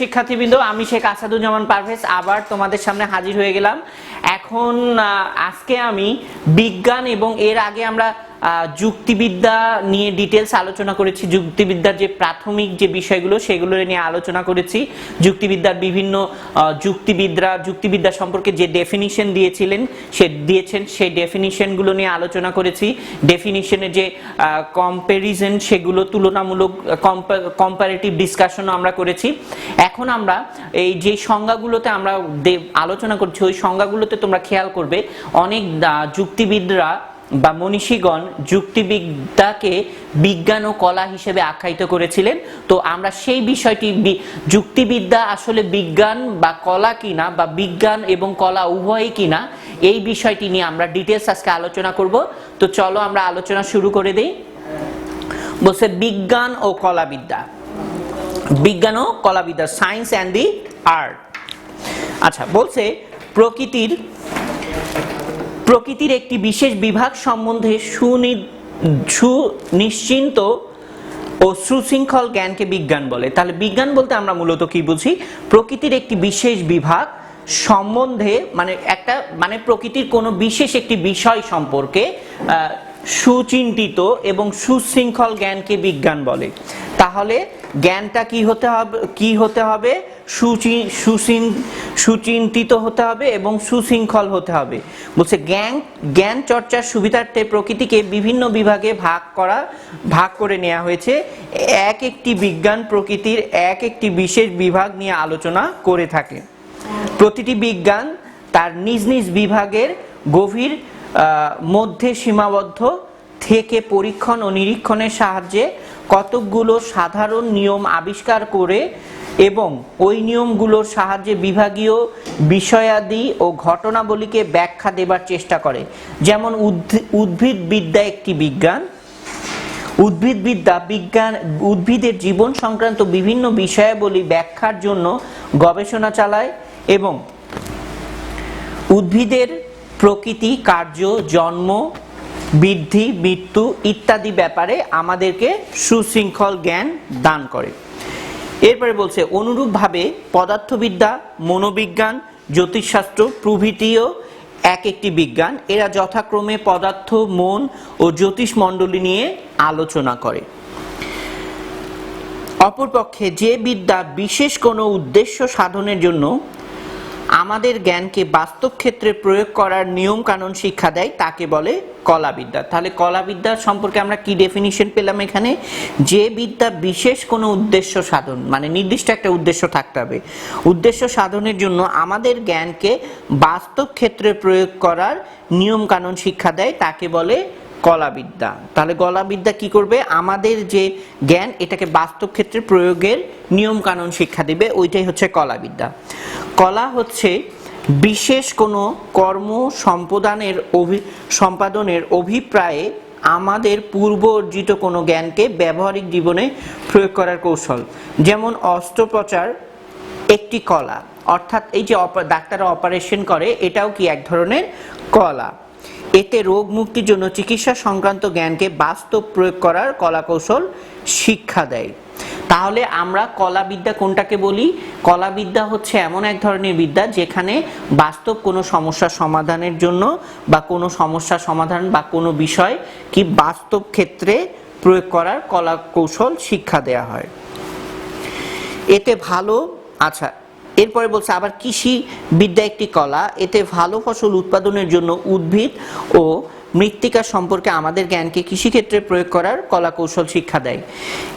শিক্ষার্থীবৃন্দ, আমি শেখ আসাদুজ্জামান পারভেজ আবার তোমাদের সামনে হাজির হয়ে গেলাম। এখন আজকে আমি বিজ্ঞান এবং এর আগে আমরা যুক্তিবিদ্যা নিয়ে ডিটেলস আলোচনা করেছি। যুক্তিবিদ্যার যে প্রাথমিক যে বিষয়গুলো সেগুলো নিয়ে আলোচনা করেছি। যুক্তিবিদ্যার বিভিন্ন যুক্তিবিদ্যা সম্পর্কে যে ডেফিনিশন দিয়েছেন সেই ডেফিনিশনগুলো নিয়ে আলোচনা করেছি। ডেফিনিশনের যে কম্প্যারিজন সেগুলো তুলনামূলক কম্পারেটিভ ডিসকাশনও আমরা করেছি। এখন আমরা এই যে সংজ্ঞাগুলোতে আমরা আলোচনা করছি ওই সংজ্ঞাগুলোতে তোমরা খেয়াল করবে অনেক যুক্তিবিদরা বা মনীষীগণ যুক্তিবিদ্যাকে বিজ্ঞান ও কলা হিসেবে আখ্যায়িত করেছিলেন। তো আমরা সেই বিষয়টি যুক্তিবিদ্যা আসলে বিজ্ঞান বা কলা কিনা বা বিজ্ঞান এবং কলা উভয়ই কিনা এই বিষয়টি নিয়ে আমরা ডিটেলস আজকে আলোচনা করব। তো চলো আমরা আলোচনা শুরু করে দেই। বলছে বিজ্ঞান ও কলাবিদ্যা, বিজ্ঞান ও কলাবিদ্যা, সায়েন্স অ্যান্ড দি আর্ট। আচ্ছা, বলছে প্রকৃতির একটি বিশেষ বিভাগ সম্বন্ধে সুনিশ্চিন্ত ও সুশৃঙ্খল জ্ঞানকে বিজ্ঞান বলে। তাহলে বিজ্ঞান বলতে আমরা মূলত কি বুঝি? প্রকৃতির একটি বিশেষ বিভাগ সম্বন্ধে মানে প্রকৃতির কোনো বিশেষ একটি বিষয় সম্পর্কে সুচিন্তিত এবং সুশৃঙ্খল জ্ঞানকে বিজ্ঞান বলে। তাহলে জ্ঞানটা কি হতে হবে? সুচিন্তিত হতে হবে এবং সুশৃঙ্খল হতে হবে। বলছে জ্ঞান চর্চার সুবিধার্থে প্রকৃতিকে বিভিন্ন বিভাগে ভাগ করে নেওয়া হয়েছে। এক একটি বিজ্ঞান প্রকৃতির এক একটি বিশেষ বিভাগ নিয়ে আলোচনা করে থাকে। প্রতিটি বিজ্ঞান তার নিজ নিজ বিভাগের গভীর মধ্যে সীমাবদ্ধ থেকে পরীক্ষণ ও নিরীক্ষণের সাহায্যে কতকগুলো সাধারণ নিয়ম আবিষ্কার করে এবং ওই নিয়মগুলোর সাহায্যে বিভাগীয় বিষয়াদি ও ঘটনাবলীকে ব্যাখ্যা দেবার চেষ্টা করে। যেমন উদ্ভিদবিদ্যা একটি বিজ্ঞান। উদ্ভিদের জীবন সংক্রান্ত বিভিন্ন বিষয়াবলী ব্যাখ্যার জন্য গবেষণা চালায় এবং উদ্ভিদের প্রকৃতি, কার্য, জন্ম, বৃদ্ধি, মৃত্যু ইত্যাদি ব্যাপারে আমাদেরকে সুশৃঙ্খল জ্ঞান দান করে। এরপরে বলছে অনুরূপভাবে পদার্থবিদ্যা, মনোবিজ্ঞান, জ্যোতিষশাস্ত্র প্রভৃতিও এক একটি বিজ্ঞান। এরা যথাক্রমে পদার্থ, মন ও জ্যোতিষমণ্ডলী নিয়ে আলোচনা করে। অপরপক্ষে যে বিদ্যা বিশেষ কোনো উদ্দেশ্য সাধনের জন্য আমাদের জ্ঞানকে বাস্তব ক্ষেত্রে প্রয়োগ করার নিয়ম কানুন শিক্ষা দেয় তাকে বলে কলাবিদ্যা। তাহলে কলাবিদ্যার সম্পর্কে আমরা কি ডেফিনিশন পেলাম এখানে? যে বিদ্যা বিশেষ কোনো উদ্দেশ্য সাধন, মানে নির্দিষ্ট একটা উদ্দেশ্য থাকতে হবে, উদ্দেশ্য সাধনের জন্য আমাদের জ্ঞানকে বাস্তব ক্ষেত্রে প্রয়োগ করার নিয়ম কানুন শিক্ষা দেয় তাকে বলে কলাবিদ্যা। তাহলে কলাবিদ্যা কি করবে? আমাদের যে জ্ঞান এটাকে বাস্তব ক্ষেত্রে প্রয়োগের নিয়ম কানুন শিক্ষা দিবে, ওইটাই হচ্ছে কলাবিদ্যা। কলা হচ্ছে বিশেষ কোনো কর্ম সম্পাদনের অভিপ্রায়ে আমাদের পূর্ব অর্জিত কোনো জ্ঞানকে ব্যবহারিক জীবনে প্রয়োগ করার কৌশল। যেমন অস্ত্রোপচার একটি কলা, অর্থাৎ এই যে ডাক্তাররা অপারেশন করে এটাও কি এক ধরনের কলা। এতে রোগ মুক্তির জন্য চিকিৎসা সংক্রান্ত জ্ঞানকে বাস্তব প্রয়োগ করার কলা কৌশল শিক্ষা দেয়। তাহলে আমরা কলাবিদ্যা কোনটাকে বলি? কলাবিদ্যা হচ্ছে এমন এক ধরনের বিদ্যা যেখানে বাস্তব কোনো সমস্যা সমাধানের জন্য বা কোনো সমস্যা সমাধান বা কোনো বিষয় কি বাস্তব ক্ষেত্রে প্রয়োগ করার কলা কৌশল শিক্ষা দেয়া হয়। এতে ভালো এরপরে বলছে আবার কৃষি বিদ্যা একটি কলা। এতে ভালো ফসল উৎপাদনের জন্য উদ্ভিদ ও মৃত্তিকা সম্পর্কে আমাদের জ্ঞানকে কৃষিক্ষেত্রে প্রয়োগ করার কলা কৌশল শিক্ষা দেয়।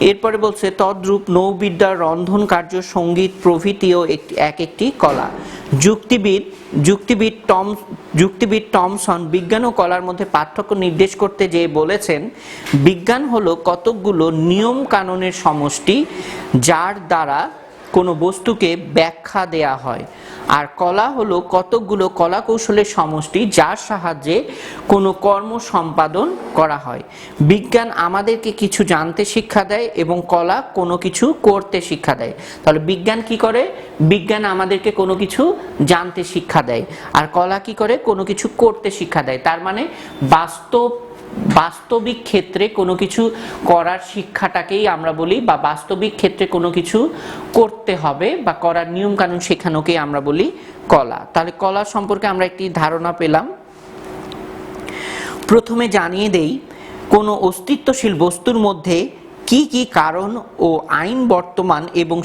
এরপরে বলছে তদ্রূপ নৌবিদ্যা, রন্ধন কার্য, সঙ্গীত প্রভৃতিও এক একটি কলা। যুক্তিবিদ টমসন বিজ্ঞান ও কলার মধ্যে পার্থক্য নির্দেশ করতে যেয়ে বলেছেন, বিজ্ঞান হলো কতকগুলো নিয়ম কানুনের সমষ্টি যার দ্বারা কোনো বস্তুকে ব্যাখ্যা দেয়া হয়, আর কলা হলো কতকগুলো কলা কৌশলের সমষ্টি যার সাহায্যে কোনো কর্ম সম্পাদন করা হয়। বিজ্ঞান আমাদেরকে কিছু জানতে শিক্ষা দেয় এবং কলা কোনো কিছু করতে শিক্ষা দেয়। তাহলে বিজ্ঞান কি করে? বিজ্ঞান আমাদেরকে কোনো কিছু জানতে শিক্ষা দেয়, আর কলা কি করে? কোনো কিছু করতে শিক্ষা দেয়। তার মানে বাস্তব বাস্তবিক ক্ষেত্রে কোনো কিছু করার শিক্ষাটাকেই আমরা বলি, বা বাস্তবিক ক্ষেত্রে কোনো কিছু করতে হবে বা করার নিয়ম কানুন শেখানোকেই আমরা বলি কলা। তাহলে কলা সম্পর্কে আমরা একটি ধারণা পেলাম। প্রথমে জানিয়ে দেই কোনো অস্তিত্বশীল বস্তুর মধ্যে কি কি কারণ ও আইন বর্তমান এবং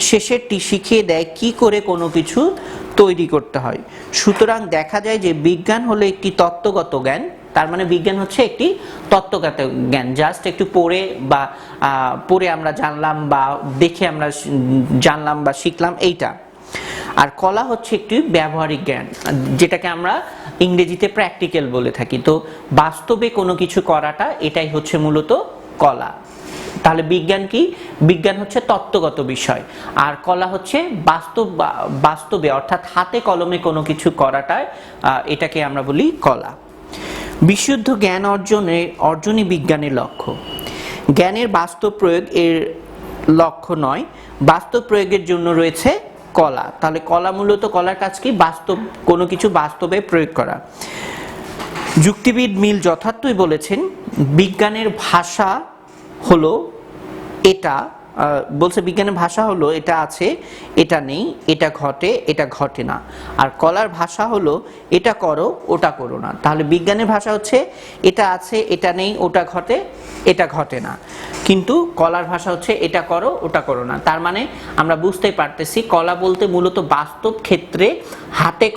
শেষেরটি শিখিয়ে দেয় কি করে কোনো কিছু তৈরি করতে হয়। সুতরাং দেখা যায় যে বিজ্ঞান হলো একটি তত্ত্বগত জ্ঞান। তার মানে বিজ্ঞান হচ্ছে একটি তত্ত্বগত জ্ঞান, জাস্ট একটু পড়ে আমরা জানলাম বা দেখে আমরা জানলাম বা শিখলাম এইটা। আর কলা হচ্ছে একটি ব্যবহারিক জ্ঞান, যেটাকে আমরা ইংরেজিতে প্র্যাকটিক্যাল বলে থাকি। তো বাস্তবে কোনো কিছু করাটা, এটাই হচ্ছে মূলত কলা। তাহলে বিজ্ঞান কি? বিজ্ঞান হচ্ছে তত্ত্বগত বিষয়, আর কলা হচ্ছে বাস্তবে অর্থাৎ হাতে কলমে কোনো কিছু করাটা, এটাকে আমরা বলি কলা। বিশুদ্ধ জ্ঞান অর্জনই বিজ্ঞানের লক্ষ্য। জ্ঞানের বাস্তব প্রয়োগ এর লক্ষ্য নয়, বাস্তব প্রয়োগের জন্য রয়েছে কলা। তাহলে কলা মূলত, কলার কাজ কি? কোনো কিছু বাস্তবে প্রয়োগ করা। যুক্তিবিদ মিল যথার্থই বলেছেন, বিজ্ঞানের ভাষা হলো এটা, বলছে বিজ্ঞানের ভাষা হলো এটা আছে, এটা নেই, এটা ঘটে, এটা ঘটে না। আর কলার ভাষা হলো এটা করো, ওটা করো না। তাহলে বিজ্ঞানের ভাষা হচ্ছে এটা আছে, এটা নেই, ওটা ঘটে, এটা ঘটে না। কিন্তু কলার ভাষা হচ্ছে এটা করো, ওটা করো না। তার মানে আমরা বুঝতেই পারতেছি কলা বলতে মূলত বাস্তব ক্ষেত্রে হাতে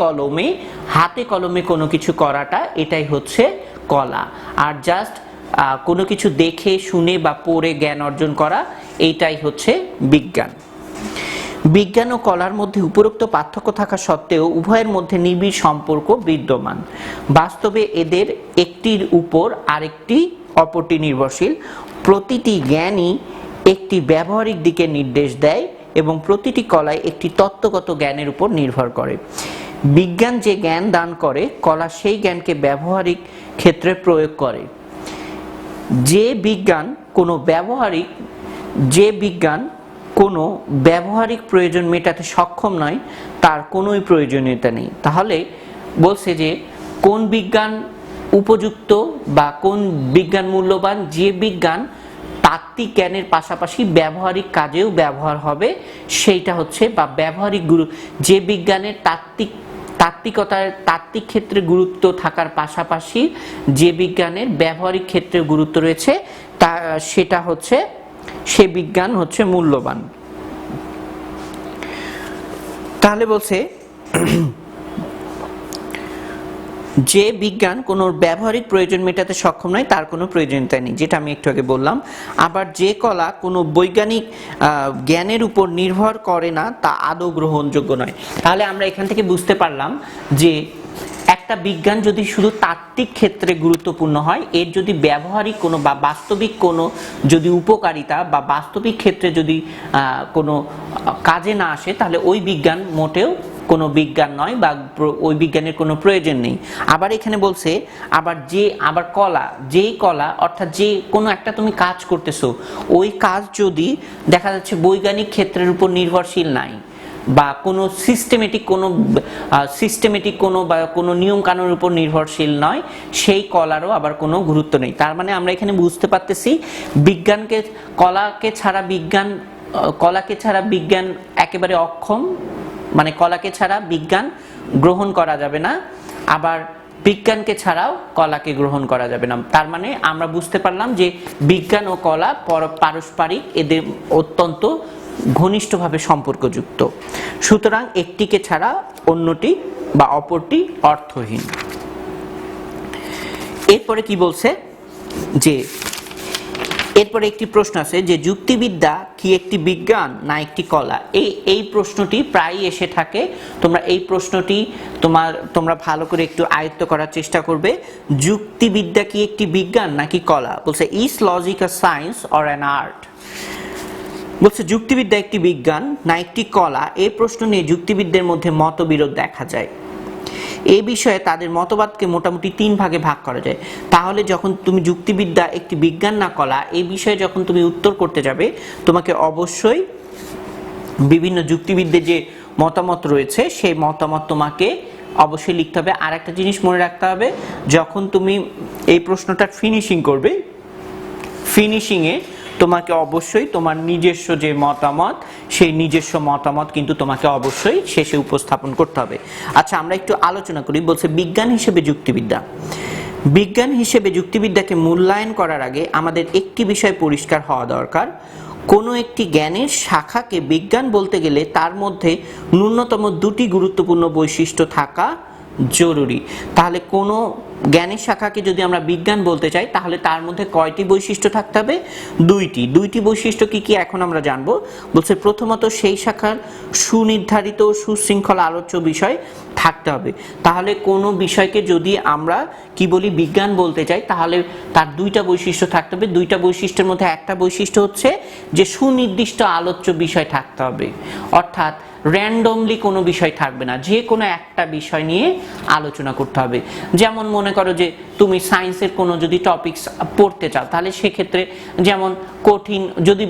কলমে কোনো কিছু করাটা, এটাই হচ্ছে কলা। আর জাস্ট কোনো কিছু দেখে শুনে বা পড়ে জ্ঞান অর্জন করা, এইটাই হচ্ছে বিজ্ঞান। বিজ্ঞান ও কলার মধ্যে উপরোক্ত পার্থক্য থাকা সত্ত্বেও উভয়ের মধ্যে নিবিড় সম্পর্ক বিদ্যমান। বাস্তবে এদের একটির উপর অপরটি নির্ভরশীল। প্রতিটি জ্ঞানই একটি ব্যবহারিক দিকে নির্দেশ দেয় এবং প্রতিটি কলাই একটি তত্ত্বগত জ্ঞানের উপর নির্ভর করে। বিজ্ঞান যে জ্ঞান দান করে, কলা সেই জ্ঞানকে ব্যবহারিক ক্ষেত্রে প্রয়োগ করে। যে বিজ্ঞান কোনো ব্যবহারিক প্রয়োজন মেটাতে সক্ষম নয়, তার কোনোই প্রয়োজনীয়তা নেই। তাহলে বলছে যে কোন বিজ্ঞান উপযুক্ত বা কোন বিজ্ঞান মূল্যবান? যে বিজ্ঞান তাত্ত্বিক জ্ঞানের পাশাপাশি ব্যবহারিক কাজেও ব্যবহার হবে, সেইটা হচ্ছে, বা ব্যবহারিক যে বিজ্ঞানের তাত্ত্বিক ক্ষেত্রে গুরুত্ব থাকার পাশাপাশি যে বিজ্ঞানের ব্যবহারিক ক্ষেত্রে গুরুত্ব রয়েছে, সে বিজ্ঞান হচ্ছে মূল্যবান। তাহলে বলছে যে বিজ্ঞান কোনো ব্যবহারিক প্রয়োজন মেটাতে সক্ষম নয়, তার কোনো প্রয়োজনীয়তা নেই, যেটা আমি একটু আগে বললাম। আবার যে কলা কোনো বৈজ্ঞানিক জ্ঞানের উপর নির্ভর করে না, তা আদৌ গ্রহণযোগ্য নয়। তাহলে আমরা এখান থেকে বুঝতে পারলাম যে একটা বিজ্ঞান যদি শুধু তাত্ত্বিক ক্ষেত্রে গুরুত্বপূর্ণ হয়, এর যদি ব্যবহারিক কোনো বা বাস্তবিক কোনো যদি উপকারিতা বা বাস্তবিক ক্ষেত্রে যদি কোনো কাজে না আসে, তাহলে ওই বিজ্ঞান মোটেও কোনো বিজ্ঞান নয় বা ওই বিজ্ঞানের কোনো প্রয়োজন নেই। আবার এখানে বলছে যেই কলা অর্থাৎ যে কোনো একটা তুমি কাজ করতেছো, ওই কাজ যদি দেখা যাচ্ছে বৈজ্ঞানিক ক্ষেত্রের উপর নির্ভরশীল নাই বা কোনো সিস্টেমেটিক কোনো বা কোনো নিয়ম কানুনের উপর নির্ভরশীল নয়, সেই কলারও আবার কোনো গুরুত্ব নেই। তার মানে আমরা এখানে বুঝতে পারতেছি কলাকে ছাড়া বিজ্ঞান একেবারে অক্ষম, মানে কলাকে ছাড়া বিজ্ঞান গ্রহণ করা যাবে না, আবার বিজ্ঞানকে ছাড়াও কলাকে গ্রহণ করা যাবে না। তার মানে আমরা বুঝতে পারলাম যে বিজ্ঞান ও কলা পারস্পরিক, এদের অত্যন্ত ঘনিষ্ঠভাবে সম্পর্কযুক্ত। সুতরাং একটিকে ছাড়া অন্যটি বা অপরটি অর্থহীন। এরপরে কি বলছে যে এরপরে একটি প্রশ্ন আছে যে যুক্তিবিদ্যা কি একটি বিজ্ঞান না একটি কলা? এই প্রশ্নটি প্রায়ই এসে থাকে। তোমরা এই প্রশ্নটি তোমরা ভালো করে একটু আয়ত্ত করার চেষ্টা করবে। যুক্তিবিদ্যা কি একটি বিজ্ঞান নাকি কলা? বলছে is logic a science or an art? বলছে যুক্তিবিদ্যা একটি বিজ্ঞান না একটি কলা? এই প্রশ্ন নিয়ে যুক্তিবিদদের মধ্যে মতবিরোধ দেখা যায়। এই বিষয়ে তাদের মতবাদকে মোটামুটি 3 ভাগে ভাগ করা যায়। তাহলে যখন তুমি যুক্তিবিদ্যা একটি বিজ্ঞান না কলা, এই বিষয়ে যখন তুমি উত্তর করতে যাবে, তোমাকে অবশ্যই বিভিন্ন যুক্তিবিদদের যে মতামত রয়েছে সেই মতামত তোমাকে অবশ্যই লিখতে হবে। আর একটা জিনিস মনে রাখতে হবে, যখন তুমি এই প্রশ্নটা ফিনিশিং করবে, ফিনিশিংয়ে তোমাকে অবশ্যই তোমার নিজস্ব যে মতামত, সেই নিজস্ব মতামত কিন্তু তোমাকে অবশ্যই শেষে উপস্থাপন করতে হবে। আচ্ছা, আমরা একটু আলোচনা করি। বলছে বিজ্ঞান হিসেবে যুক্তিবিদ্যা। বিজ্ঞান হিসেবে যুক্তিবিদ্যাকে মূল্যায়ন করার আগে আমাদের একটি বিষয় পরিষ্কার হওয়া দরকার। কোনো একটি জ্ঞানের শাখাকে বিজ্ঞান বলতে গেলে তার মধ্যে ন্যূনতম দুটি গুরুত্বপূর্ণ বৈশিষ্ট্য থাকা জরুরি। তাহলে কোনো জ্ঞানের শাখাকে যদি আমরা বিজ্ঞান বলতে চাই, তাহলে তার মধ্যে কয়টি বৈশিষ্ট্য থাকতে হবে? দুইটি বৈশিষ্ট্য কি কি এখন আমরা জানবো। বলছে প্রথমত সেই শাখার সুনির্ধারিত সুশৃঙ্খল আলোচ্য বিষয় থাকতে হবে। তাহলে কোনো বিষয়কে যদি আমরা কি বলি, বিজ্ঞান বলতে চাই, তাহলে তার দুইটা বৈশিষ্ট্য থাকতে হবে। দুইটা বৈশিষ্ট্যের মধ্যে একটা বৈশিষ্ট্য হচ্ছে যে সুনির্দিষ্ট আলোচ্য বিষয় থাকতে হবে, অর্থাৎ র্যান্ডমলি কোনো বিষয় থাকবে না, যে কোনো একটা বিষয় নিয়ে আলোচনা করতে হবে। যেমন মনে করো যে তুমি সায়েন্সের কোনো যদি টপিকস পড়তে চাও, তাহলে সেক্ষেত্রে যেমন কঠিন, যদি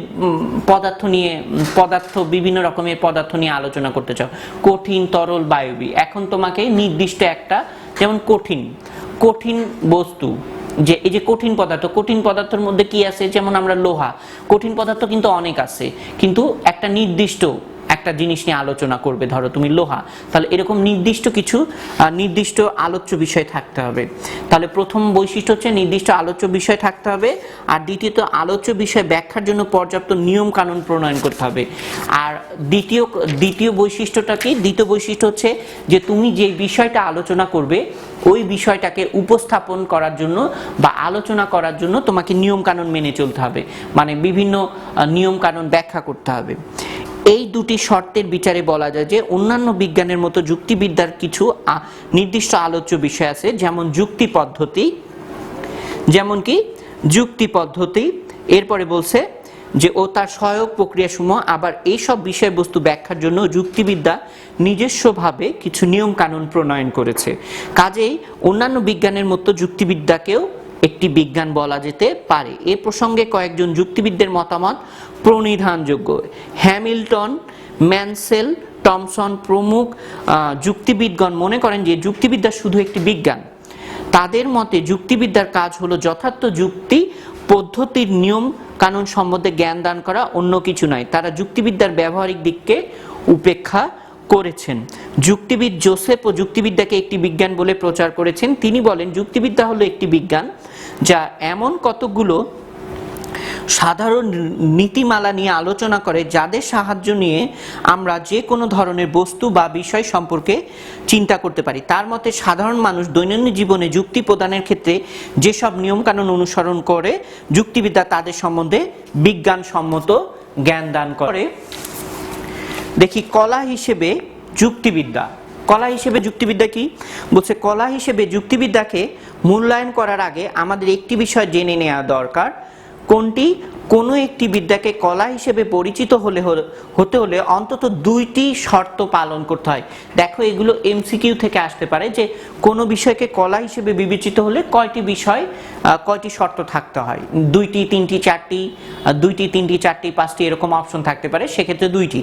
পদার্থ বিভিন্ন রকমের পদার্থ নিয়ে আলোচনা করতে চাও, কঠিন, তরল, বায়বীয়, এখন তোমাকে নির্দিষ্ট একটা, যেমন কঠিন বস্তু, যে এই যে কঠিন পদার্থের মধ্যে কি আছে, যেমন আমরা লোহা, কঠিন পদার্থ কিন্তু অনেক আছে, কিন্তু একটা নির্দিষ্ট একটা জিনিস নিয়ে আলোচনা করবে, ধরো তুমি লোহা, তাহলে এরকম নির্দিষ্ট আলোচ্য বিষয় থাকতে হবে। তাহলে প্রথম বৈশিষ্ট্য হচ্ছে নির্দিষ্ট আলোচ্য বিষয় থাকতে হবে। আর দ্বিতীয়ত আলোচ্য বিষয় ব্যাখ্যার জন্য পর্যাপ্ত নিয়ম কানুন প্রণয়ন করতে হবে। আর দ্বিতীয় বৈশিষ্ট্যটা কি? দ্বিতীয় বৈশিষ্ট্য হচ্ছে যে তুমি যে বিষয়টা আলোচনা করবে, ওই বিষয়টাকে উপস্থাপন করার জন্য বা আলোচনা করার জন্য তোমাকে নিয়ম কানুন মেনে চলতে হবে, মানে বিভিন্ন নিয়ম কানুন ব্যাখ্যা করতে হবে। এই দুটি শর্তের বিচারে বলা যায় যে অন্যান্য বিজ্ঞানের মতো যুক্তিবিদ্যার কিছু নির্দিষ্ট আলোচ্য বিষয় আছে, যেমন যুক্তি পদ্ধতি, এরপরে বলছে যে ও তার সহায়ক প্রক্রিয়াসমূহ। আবার এইসব বিষয়বস্তু ব্যাখ্যার জন্য যুক্তিবিদ্যা নিজস্বভাবে কিছু নিয়ম কানুন প্রণয়ন করেছে। কাজেই অন্যান্য বিজ্ঞানের মতো যুক্তিবিদ্যাকেও একটি বিজ্ঞান বলা যেতে পারে। এ প্রসঙ্গে কয়েকজন যুক্তিবিদদের মতামত প্রণিধানযোগ্য। হ্যামিল্টন, ম্যানসেল, টমসন প্রমুখ যুক্তিবিদগণ মনে করেন যে যুক্তিবিদ্যা শুধু একটি বিজ্ঞান। তাদের মতে যুক্তিবিদ্যার কাজ হলো যথার্থ যুক্তি পদ্ধতির নিয়ম কানুন সম্বন্ধে জ্ঞান দান করা, অন্য কিছু নয়। তারা যুক্তিবিদ্যার ব্যবহারিক দিককে উপেক্ষা করেছেন। যুক্তিবিদ জোসেফ ও যুক্তিবিদ্যাকে একটি বিজ্ঞান বলে প্রচার করেছেন। তিনি বলেন যুক্তিবিদ্যা হলো একটি বিজ্ঞান যা এমন কতগুলো সাধারণ নীতিমালা নিয়ে আলোচনা করে যাদের সাহায্য নিয়ে আমরা যে কোনো ধরনের বস্তু বা বিষয় সম্পর্কে চিন্তা করতে পারি। তার মতে সাধারণ মানুষ দৈনন্দিন জীবনে যুক্তি প্রদানের ক্ষেত্রে যেসব নিয়মকানুন অনুসরণ করে, যুক্তিবিদ্যা তাদের সম্বন্ধে বিজ্ঞানসম্মত জ্ঞান দান করে। দেখি কলা হিসেবে যুক্তিবিদ্যা কি বলছে। কলা হিসেবে যুক্তিবিদ্যাকে মূল্যায়ন করার আগে আমাদের একটি বিষয় জেনে নেওয়া দরকার। কোনটি? কোনো একটি বিদ্যাকে কলা হিসেবে পরিচিত হতে হলে অন্তত দুইটি শর্ত পালন করতে হয়। দেখো, এগুলো এমসিকিউ থেকে আসতে পারে যে কোনো বিষয়কে কলা হিসেবে বিবেচিত হলে কয়টি শর্ত থাকতে হয়। দুইটি, তিনটি, চারটি, পাঁচটি এরকম অপশন থাকতে পারে, সেক্ষেত্রে দুইটি।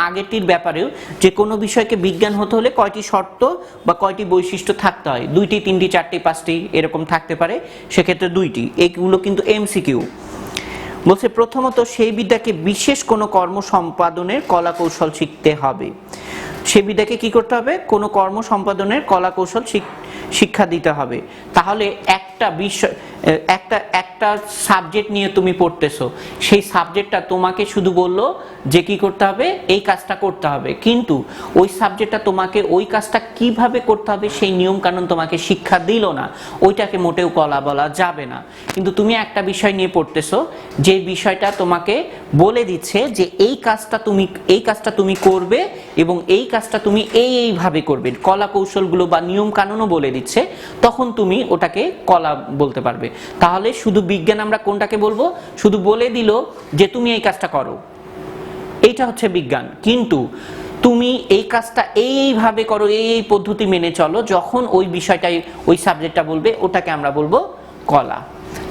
আগেরটির ব্যাপারেও যে কোনো বিষয়কে বিজ্ঞান হতে হলে কয়টি শর্ত বা কয়টি বৈশিষ্ট্য থাকতে হয়, দুইটি, তিনটি, চারটি, পাঁচটি এরকম থাকতে পারে, সেক্ষেত্রে দুইটি। এগুলো কিন্তু এমসিকিউ। বলছে প্রথমত সেই বিদ্যাকে বিশেষ কোনো কর্ম সম্পাদনের কলা কৌশল শিখতে হবে। সেই বিদ্যাকে কি করতে হবে? কোনো কর্ম সম্পাদনের কলা কৌশল শিক্ষা দিতে হবে। তাহলে একটা সাবজেক্ট নিয়ে তুমি পড়তেছো, সেই সাবজেক্টটা তোমাকে শুধু বললো যে কি করতে হবে, এই কাজটা করতে হবে, কিন্তু ওই সাবজেক্টটা তোমাকে ওই কাজটা কিভাবে করতে হবে সেই নিয়ম কানুন তোমাকে শিক্ষা দিল না, ওইটাকে মোটেও কলা বলা যাবে না। কিন্তু তুমি একটা বিষয় নিয়ে পড়তেছো, যে বিষয়টা তোমাকে বলে দিচ্ছে যে এই কাজটা তুমি করবে এবং এই কাজটা তুমি এইভাবে করবে, কলা কৌশলগুলো বা নিয়ম কানুনও বলে দিচ্ছে, তখন তুমি ওটাকে কলা বলতে পারবে। তাহলে শুধু বিজ্ঞান আমরা কোনটাকে বলবো? শুধু বলে দিল যে তুমি এই কাজটা করো, এইটা হচ্ছে বিজ্ঞান। কিন্তু তুমি এই কাজটা এইভাবে করো, এই পদ্ধতি মেনে চলো, যখন ওই বিষয়টাই ওই সাবজেক্টটা বলবে, ওটাকে আমরা বলবো কলা।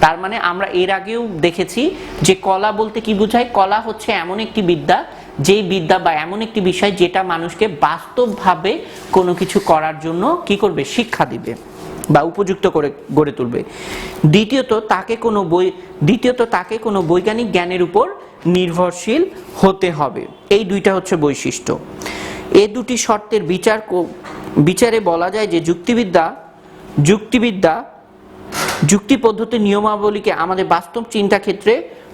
তার মানে আমরা এর আগেও দেখেছি যে কলা বলতে কি বোঝায়। কলা হচ্ছে এমন একটি বিদ্যা যেই বিদ্যা বা এমন একটি বিষয় যেটা মানুষকে বাস্তবভাবে কোনো কিছু করার জন্য কি করবে, শিক্ষা দিবে বা উপযুক্ত করে গড়ে তুলবে। দ্বিতীয়ত তাকে কোনো বৈজ্ঞানিক জ্ঞানের উপর নির্ভরশীল হতে হবে। এই দুইটা হচ্ছে বৈশিষ্ট্য। এই দুটি শর্তের বিচারে বলা যায় যে যুক্তি পদ্ধতির নিয়মাবলীকে আমাদের বাস্তব চিন্তা ক্ষেত্রে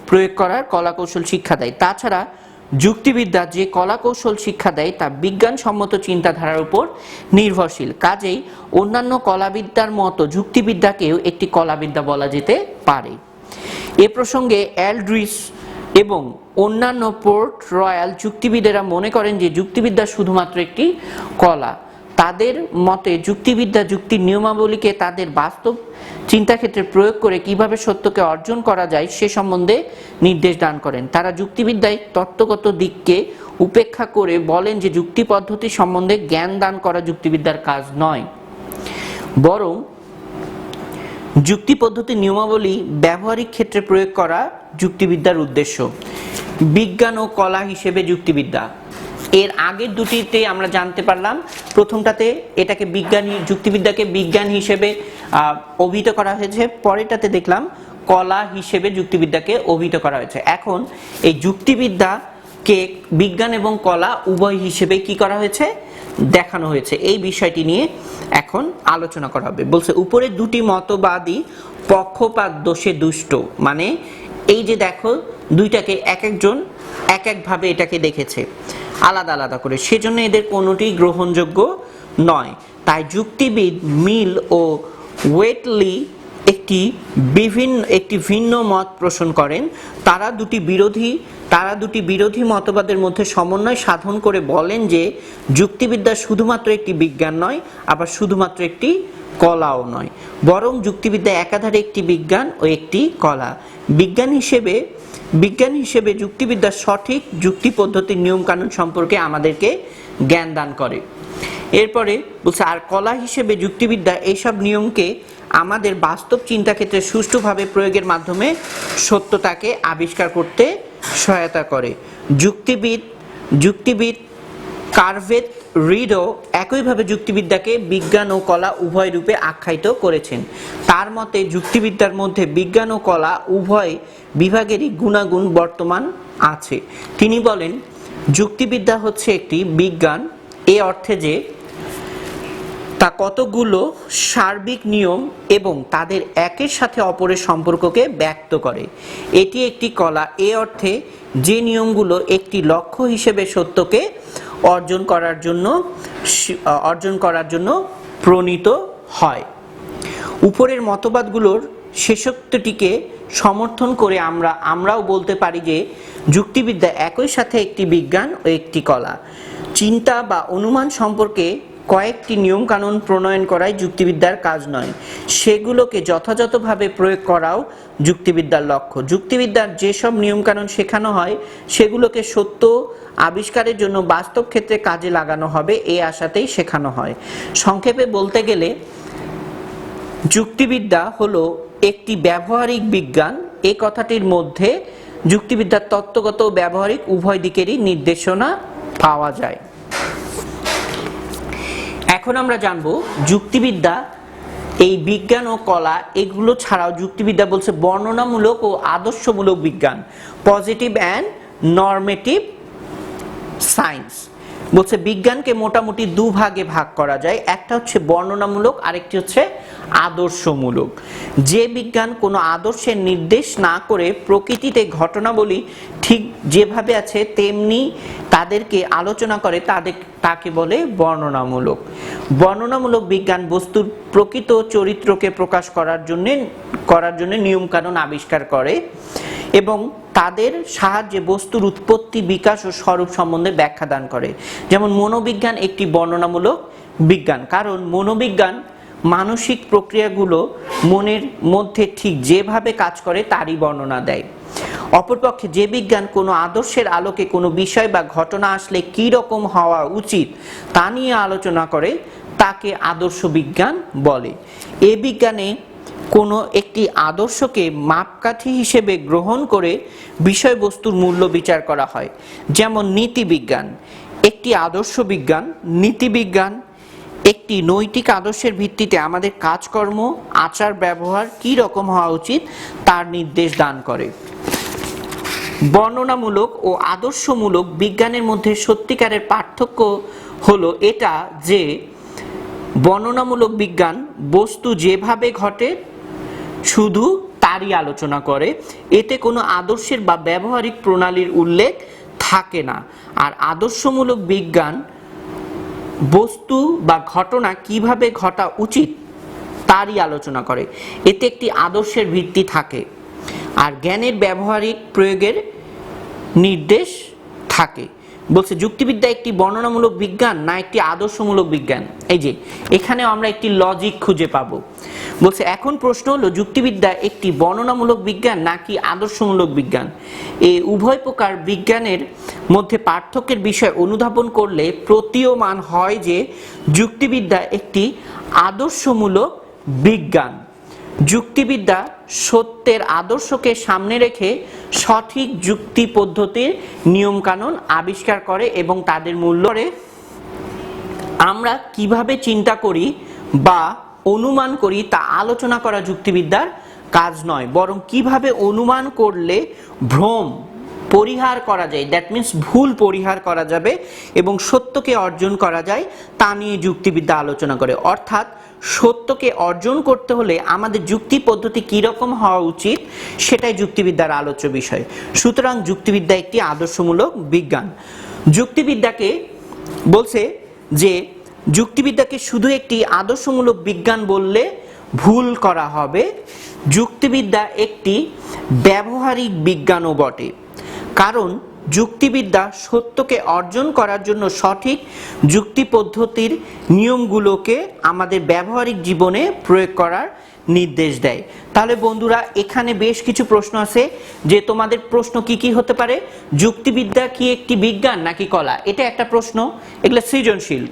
প্রয়োগ করার কলাকৌশল শিক্ষা দেয়। তাছাড়া যুক্তিবিদ্যা যে কলাকৌশল শিক্ষা দেয় তা বিজ্ঞানসম্মত চিন্তাধারার উপর নির্ভরশীল। কাজেই অন্যান্য কলাবিদ্যার মতো যুক্তিবিদ্যাকেও একটি কলাবিদ্যা বলা যেতে পারে। এ প্রসঙ্গে অ্যালড্রিস এবং অন্যান্য পোর্ট রয়্যাল যুক্তিবিদেরা মনে করেন যে যুক্তিবিদ্যা শুধুমাত্র একটি কলা। তাদের মতে যুক্তিবিদ্যা যুক্তির নিয়মাবলীকে তাদের বাস্তব চিন্তাক্ষেত্রে প্রয়োগ করে কিভাবে সত্যকে অর্জন করা যায় সে সম্বন্ধে নির্দেশ দান করেন। তারা যুক্তিবিদ্যায় তত্ত্বগত দিককে উপেক্ষা করে বলেন যে যুক্তি পদ্ধতি সম্বন্ধে জ্ঞান দান করা যুক্তিবিদ্যার কাজ নয়, বরং যুক্তি পদ্ধতির নিয়মাবলী ব্যবহারিক ক্ষেত্রে প্রয়োগ করা যুক্তিবিদ্যার উদ্দেশ্য। বিজ্ঞান ও কলা হিসেবে যুক্তিবিদ্যা, এর আগের দুটিতে আমরা জানতে পারলাম, প্রথমটাতে এটাকে যুক্তিবিদ্যাকে বিজ্ঞান হিসেবে অভিহিত করা হয়েছে, পরেরটাতে দেখলাম কলা হিসেবে যুক্তিবিদ্যাকে অভিহিত করা হয়েছে। এখন এই যুক্তিবিদ্যাকে বিজ্ঞান এবং কলা উভয় হিসেবে কি করা হয়েছে, দেখানো হয়েছে। এই বিষয়টি নিয়ে এখন আলোচনা করা হবে। বলছে উপরের দুটি মতবাদী পক্ষপাত দোষে দুষ্ট, মানে এই যে দেখো দুইটাকে একজন এক একভাবে এটাকে দেখেছে আলাদা আলাদা করে, সেজন্য এদের কোনোটি গ্রহণযোগ্য নয়। তাই যুক্তিবিদ মিল ও ওয়েটলি একটি ভিন্ন মত পোষণ করেন। তারা দুটি বিরোধী মতবাদের মধ্যে সমন্বয় সাধন করে বলেন যে যুক্তিবিদ্যা শুধুমাত্র একটি বিজ্ঞান নয়, আবার শুধুমাত্র একটি কলাও নয়, বরং যুক্তিবিদ্যা একাধারে একটি বিজ্ঞান ও একটি কলা। বিজ্ঞান হিসেবে যুক্তিবিদ্যার সঠিক যুক্তি পদ্ধতির নিয়ম কানুন সম্পর্কে আমাদেরকে জ্ঞান দান করে। এরপরে বলছে আর কলা হিসেবে যুক্তিবিদ্যা এইসব নিয়মকে আমাদের বাস্তব চিন্তাক্ষেত্রে সুষ্ঠুভাবে প্রয়োগের মাধ্যমে সত্যতাকে আবিষ্কার করতে সহায়তা করে। যুক্তিবিদ কার্ভেট রিডও একইভাবে যুক্তিবিদ্যাকে বিজ্ঞান ও কলা উভয় রূপে আখ্যায়িত করেছেন। তার মতে যুক্তিবিদ্যার মধ্যে বিজ্ঞান ও কলা উভয় বিভাগেরই গুণাগুণ বর্তমান আছে। তিনি বলেন যুক্তিবিদ্যা হচ্ছে একটি বিজ্ঞান এ অর্থে যে তা কতগুলো সার্বিক নিয়ম এবং তাদের একের সাথে অপরের সম্পর্ককে ব্যক্ত করে। এটি একটি কলা এ অর্থে যে নিয়মগুলো একটি লক্ষ্য হিসেবে সত্যকে অর্জন করার জন্য প্রণীত হয়। উপরের মতবাদগুলোর শেষোক্তটিকে সমর্থন করে আমরাও বলতে পারি যে যুক্তিবিদ্যা একই সাথে একটি বিজ্ঞান ও একটি কলা। চিন্তা বা অনুমান সম্পর্কে কয়েকটি নিয়মকানুন প্রণয়ন করাই যুক্তিবিদ্যার কাজ নয়, সেগুলোকে যথাযথভাবে প্রয়োগ করাও যুক্তিবিদ্যার লক্ষ্য। যুক্তিবিদ্যার যেসব নিয়মকানুন শেখানো হয় সেগুলোকে সত্য আবিষ্কারের জন্য বাস্তব ক্ষেত্রে কাজে লাগানো হবে এই আশাতেই শেখানো হয়। সংক্ষেপে বলতে গেলে যুক্তিবিদ্যা হলো একটি ব্যবহারিক বিজ্ঞান। এই কথাটির মধ্যে যুক্তিবিদ্যার তত্ত্বগত ও ব্যবহারিক উভয় দিকেরই নির্দেশনা পাওয়া যায়। এখন আমরা জানবো যুক্তিবিদ্যা এই বিজ্ঞান ও কলা এগুলো ছাড়াও যুক্তিবিদ্যা বলছে বর্ণনামূলক ও আদর্শমূলক বিজ্ঞান, পজিটিভ অ্যান্ড নরমেটিভ সায়েন্স। বলছে বিজ্ঞানকে মোটামুটি দুভাগে ভাগ করা যায়, একটা হচ্ছে বর্ণনামূলক, আরেকটি হচ্ছে আদর্শমূলক। যে বিজ্ঞান কোনো আদর্শের নির্দেশ না করে প্রকৃতিতে ঘটনাবলী ঠিক যেভাবে আছে তেমনি তাদেরকে আলোচনা করে তাকে বলে বর্ণনামূলক। বর্ণনামূলক বিজ্ঞান বস্তুর প্রকৃত চরিত্রকে প্রকাশ করার জন্য নিয়মকানুন আবিষ্কার করে এবং তাদের সাহায্যে বস্তুর উৎপত্তি, বিকাশ ও স্বরূপ সম্বন্ধে ব্যাখ্যা দান করে। যেমন মনোবিজ্ঞান একটি বর্ণনামূলক বিজ্ঞান, কারণ মনোবিজ্ঞান মানসিক প্রক্রিয়াগুলো মনের মধ্যে ঠিক যেভাবে কাজ করে তারই বর্ণনা দেয়। অপরপক্ষে যে বিজ্ঞান কোনো আদর্শের আলোকে কোনো বিষয় বা ঘটনা আসলে কি রকম হওয়া উচিত তা নিয়ে আলোচনা করে তাকে আদর্শ বিজ্ঞান বলে। এ বিজ্ঞানে কোনো একটি আদর্শকে মাপকাঠি হিসেবে গ্রহণ করে বিষয়বস্তুর মূল্য বিচার করা হয়। যেমন নীতিবিজ্ঞান একটি আদর্শ বিজ্ঞান। নীতিবিজ্ঞান একটি নৈতিক আদর্শের ভিত্তিতে আমাদের কাজকর্ম, আচার ব্যবহার কী রকম হওয়া উচিত তার নির্দেশ দান করে। বর্ণনামূলক ও আদর্শমূলক বিজ্ঞানের মধ্যে সত্যিকারের পার্থক্য হলো এটা যে বর্ণনামূলক বিজ্ঞান বস্তু যেভাবে ঘটে শুধু তারই আলোচনা করে, এতে কোনো আদর্শের বা ব্যবহারিক প্রণালীর উল্লেখ থাকে না। আর আদর্শমূলক বিজ্ঞান বস্তু বা ঘটনা কিভাবে ঘটা উচিত তারই আলোচনা করে, এতে একটি আদর্শের ভিত্তি থাকে আর জ্ঞানের ব্যবহারিক প্রয়োগের নির্দেশ থাকে। বলছে যুক্তিবিদ্যা একটি বর্ণনামূলক বিজ্ঞান না একটি আদর্শমূলক বিজ্ঞান। এই যে এখানেও আমরা একটি লজিক খুঁজে পাবো। বলছে এখন প্রশ্ন হলো যুক্তিবিদ্যা একটি বর্ণনামূলক বিজ্ঞান নাকি আদর্শমূলক বিজ্ঞান। এই উভয় প্রকার বিজ্ঞানের মধ্যে পার্থক্যের বিষয় অনুধাবন করলে প্রতীয়মান হয় যে যুক্তিবিদ্যা একটি আদর্শমূলক বিজ্ঞান। যুক্তিবিদ্যা সত্যের আদর্শকে সামনে রেখে সঠিক যুক্তি পদ্ধতির নিয়মকানুন আবিষ্কার করে এবং তাদের মূল্য করে। আমরা কিভাবে চিন্তা করি বা অনুমান করি তা আলোচনা করা যুক্তিবিদ্যার কাজ নয়, বরং কিভাবে অনুমান করলে ভ্রম পরিহার করা যায়, দ্যাট মিন্স ভুল পরিহার করা যাবে এবং সত্যকে অর্জন করা যায় তা নিয়ে যুক্তিবিদ্যা আলোচনা করে। অর্থাৎ সত্যকে অর্জন করতে হলে আমাদের যুক্তি পদ্ধতি কীরকম হওয়া উচিত সেটাই যুক্তিবিদ্যার আলোচ্য বিষয়। সুতরাং যুক্তিবিদ্যা একটি আদর্শমূলক বিজ্ঞান। যুক্তিবিদ্যাকে বলছে যে যুক্তিবিদ্যাকে শুধু একটি আদর্শমূলক বিজ্ঞান বললে ভুল করা হবে। যুক্তিবিদ্যা একটি ব্যবহারিক বিজ্ঞানও বটে, কারণ যুক্তিবিদ্যা সত্যকে অর্জন করার জন্য সঠিক যুক্তি পদ্ধতির নিয়মগুলোকে আমাদের ব্যবহারিক জীবনে প্রয়োগ করার নির্দেশ দেয়। তাহলে বন্ধুরা এখানে বেশ কিছু প্রশ্ন আছে যে তোমাদের প্রশ্ন কি কি হতে পারে, যুক্তিবিদ্যা কি একটি বিজ্ঞান নাকি কলা, এটা একটা প্রশ্ন, এগুলো সৃজনশীল।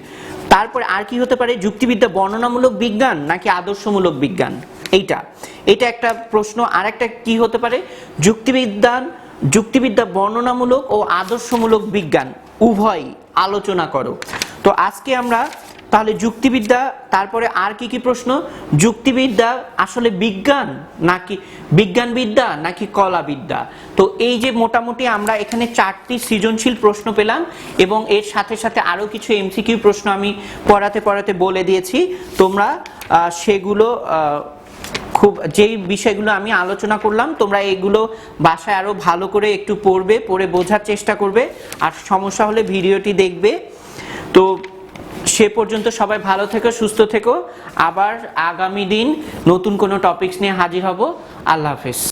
তারপরে আর কি হতে পারে, যুক্তিবিদ্যা বর্ণনামূলক বিজ্ঞান নাকি আদর্শমূলক বিজ্ঞান, এটা একটা প্রশ্ন। আর একটা কি হতে পারে, যুক্তিবিদ্যা বর্ণনামূলক ও আদর্শমূলক বিজ্ঞান উভয় আলোচনা করো। তো আজকে আমরা তাহলে যুক্তিবিদ্যা, তারপরে আর কি কি প্রশ্ন, যুক্তিবিদ্যা আসলে বিজ্ঞান নাকি বিজ্ঞানবিদ্যা নাকি কলাবিদ্যা। তো এই যে মোটামুটি আমরা এখানে 4টি সৃজনশীল প্রশ্ন পেলাম এবং এর সাথে সাথে আরো কিছু এমসিকিউ প্রশ্ন আমি পড়াতে বলে দিয়েছি। তোমরা সেগুলো খুব যেই বিষয়গুলো আমি আলোচনা করলাম তোমরা এগুলো বাসায় আরো ভালো করে একটু পড়ে বোঝার চেষ্টা করবে, আর সমস্যা হলে ভিডিওটি দেখবে। তো সে পর্যন্ত সবাই ভালো থেকো, সুস্থ থেকো। আবার আগামী দিন নতুন কোনো টপিকস নিয়ে হাজির হব। আল্লাহ হাফেজ।